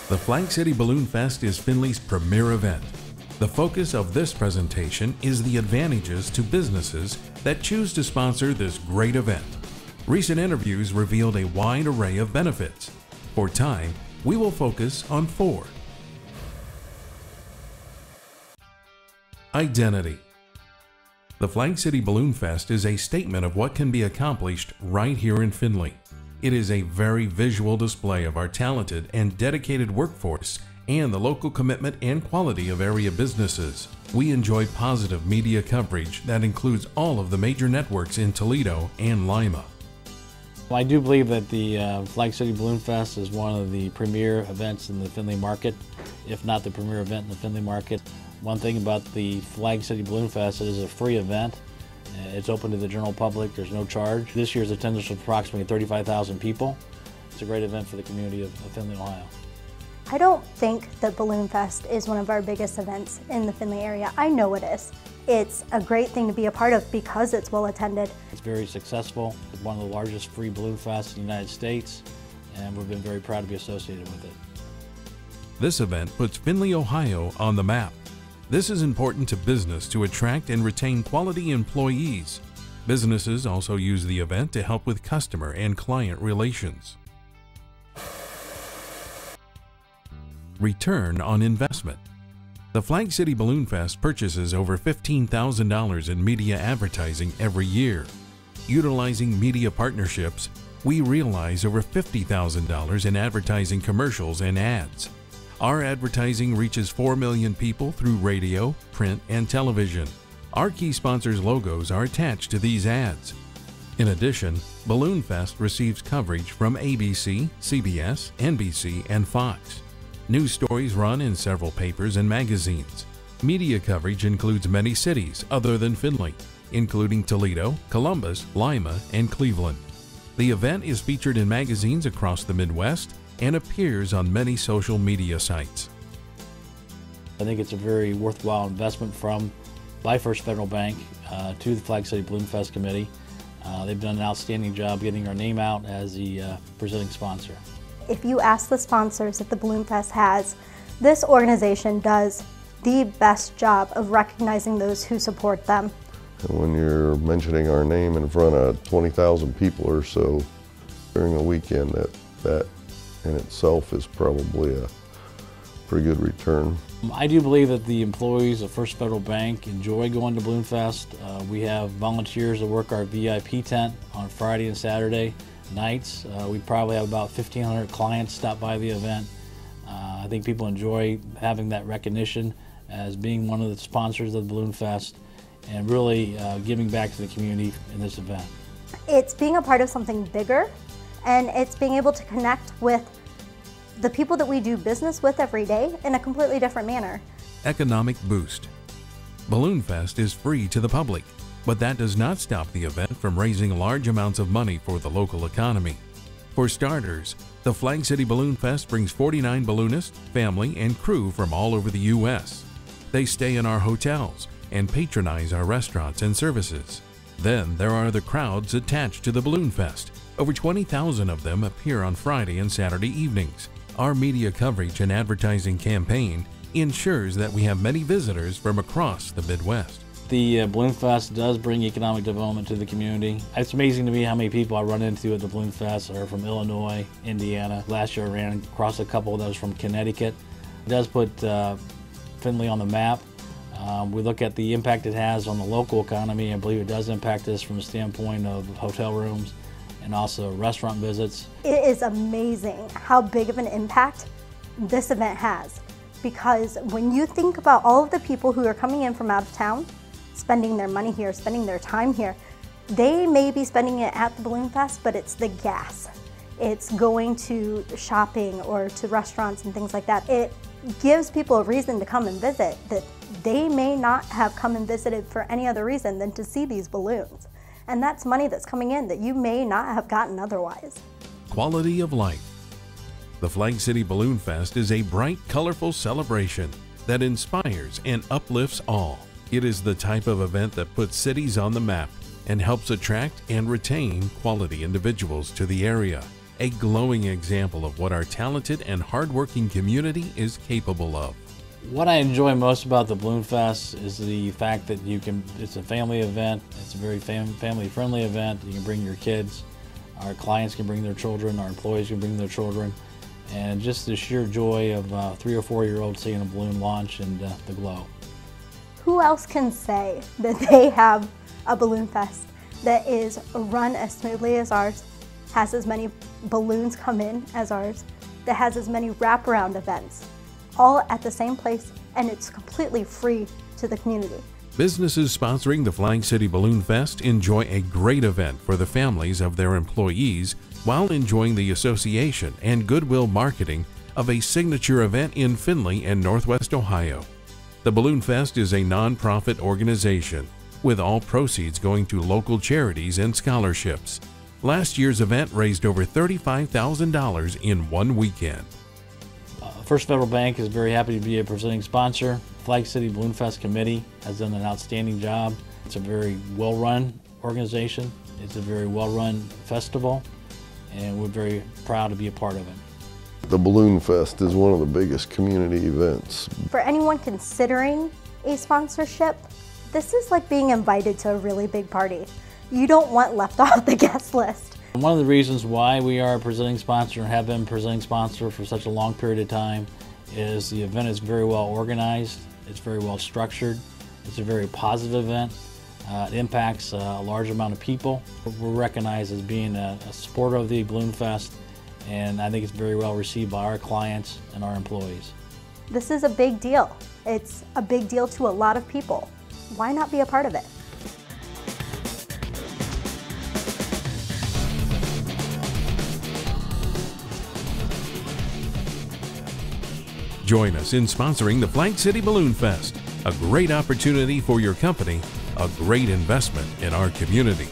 The Flag City Balloon Fest is Findlay's premier event. The focus of this presentation is the advantages to businesses that choose to sponsor this great event. Recent interviews revealed a wide array of benefits. For time, we will focus on 4. Identity. The Flag City Balloon Fest is a statement of what can be accomplished right here in Findlay. It is a very visual display of our talented and dedicated workforce and the local commitment and quality of area businesses. We enjoy positive media coverage that includes all of the major networks in Toledo and Lima. I do believe that the Flag City Balloon Fest is one of the premier events in the Findlay market, if not the premier event in the Findlay market. One thing about the Flag City Balloon Fest, it is a free event. It's open to the general public, there's no charge. This year's attendance was approximately 35,000 people. It's a great event for the community of Findlay, Ohio. I don't think that Balloon Fest is one of our biggest events in the Findlay area. I know it is. It's a great thing to be a part of because it's well attended. It's very successful. It's one of the largest free balloon fests in the United States, and we've been very proud to be associated with it. This event puts Findlay, Ohio on the map. This is important to business to attract and retain quality employees. Businesses also use the event to help with customer and client relations. Return on investment. The Flag City Balloon Fest purchases over $15,000 in media advertising every year. Utilizing media partnerships, we realize over $50,000 in advertising commercials and ads. Our advertising reaches 4 million people through radio, print, and television. Our key sponsors' logos are attached to these ads. In addition, Balloon Fest receives coverage from ABC, CBS, NBC, and Fox. News stories run in several papers and magazines. Media coverage includes many cities other than Findlay, including Toledo, Columbus, Lima, and Cleveland. The event is featured in magazines across the Midwest and appears on many social media sites. I think it's a very worthwhile investment by First Federal Bank to the Flag City Balloon Fest Committee. They've done an outstanding job getting our name out as the presenting sponsor. If you ask the sponsors that the Balloon Fest has, this organization does the best job of recognizing those who support them. And when you're mentioning our name in front of 20,000 people or so during a weekend, that in itself is probably a pretty good return. I do believe that the employees of First Federal Bank enjoy going to Balloon Fest. We have volunteers that work our VIP tent on Friday and Saturday nights. We probably have about 1,500 clients stop by the event. I think people enjoy having that recognition as being one of the sponsors of the Balloon Fest and really giving back to the community in this event. It's being a part of something bigger, and it's being able to connect with the people that we do business with every day in a completely different manner. Economic boost. Balloon Fest is free to the public, but that does not stop the event from raising large amounts of money for the local economy. For starters, the Flag City Balloon Fest brings 49 balloonists, family, and crew from all over the U.S. They stay in our hotels and patronize our restaurants and services. Then there are the crowds attached to the Balloon Fest. Over 20,000 of them appear on Friday and Saturday evenings. Our media coverage and advertising campaign ensures that we have many visitors from across the Midwest. The Balloon Fest does bring economic development to the community. It's amazing to me how many people I run into at the Balloon Fest are from Illinois, Indiana. Last year I ran across a couple that was from Connecticut. It does put Findlay on the map. We look at the impact it has on the local economy. I believe it does impact us from the standpoint of hotel rooms and also restaurant visits. It is amazing how big of an impact this event has, because when you think about all of the people who are coming in from out of town, spending their money here, spending their time here, they may be spending it at the Balloon Fest, but it's the gas. It's going to shopping or to restaurants and things like that. It gives people a reason to come and visit that they may not have come and visited for any other reason than to see these balloons. And that's money that's coming in that you may not have gotten otherwise. Quality of life. The Flag City Balloon Fest is a bright, colorful celebration that inspires and uplifts all. It is the type of event that puts cities on the map and helps attract and retain quality individuals to the area. a glowing example of what our talented and hardworking community is capable of. What I enjoy most about the Balloon Fest is the fact that it's a family event. It's a very family-friendly event. You can bring your kids. Our clients can bring their children. Our employees can bring their children. And just the sheer joy of 3 or 4-year-olds seeing a balloon launch and the glow. Who else can say that they have a Balloon Fest that is run as smoothly as ours, has as many balloons come in as ours, that has as many wraparound events, all at the same place, and it's completely free to the community. Businesses sponsoring the Flag City Balloon Fest enjoy a great event for the families of their employees while enjoying the association and goodwill marketing of a signature event in Findlay and Northwest Ohio. The Balloon Fest is a nonprofit organization, with all proceeds going to local charities and scholarships. Last year's event raised over $35,000 in one weekend. First Federal Bank is very happy to be a presenting sponsor. Flag City Balloon Fest Committee has done an outstanding job. It's a very well-run organization. It's a very well-run festival, and we're very proud to be a part of it. The Balloon Fest is one of the biggest community events. For anyone considering a sponsorship, this is like being invited to a really big party. You don't want left off the guest list. One of the reasons why we are a presenting sponsor and have been presenting sponsor for such a long period of time is the event is very well organized, it's very well structured, it's a very positive event, it impacts a large amount of people. We're recognized as being a supporter of the Balloon Fest, and I think it's very well received by our clients and our employees. This is a big deal. It's a big deal to a lot of people. Why not be a part of it? Join us in sponsoring the Flag City Balloon Fest, a great opportunity for your company, a great investment in our community.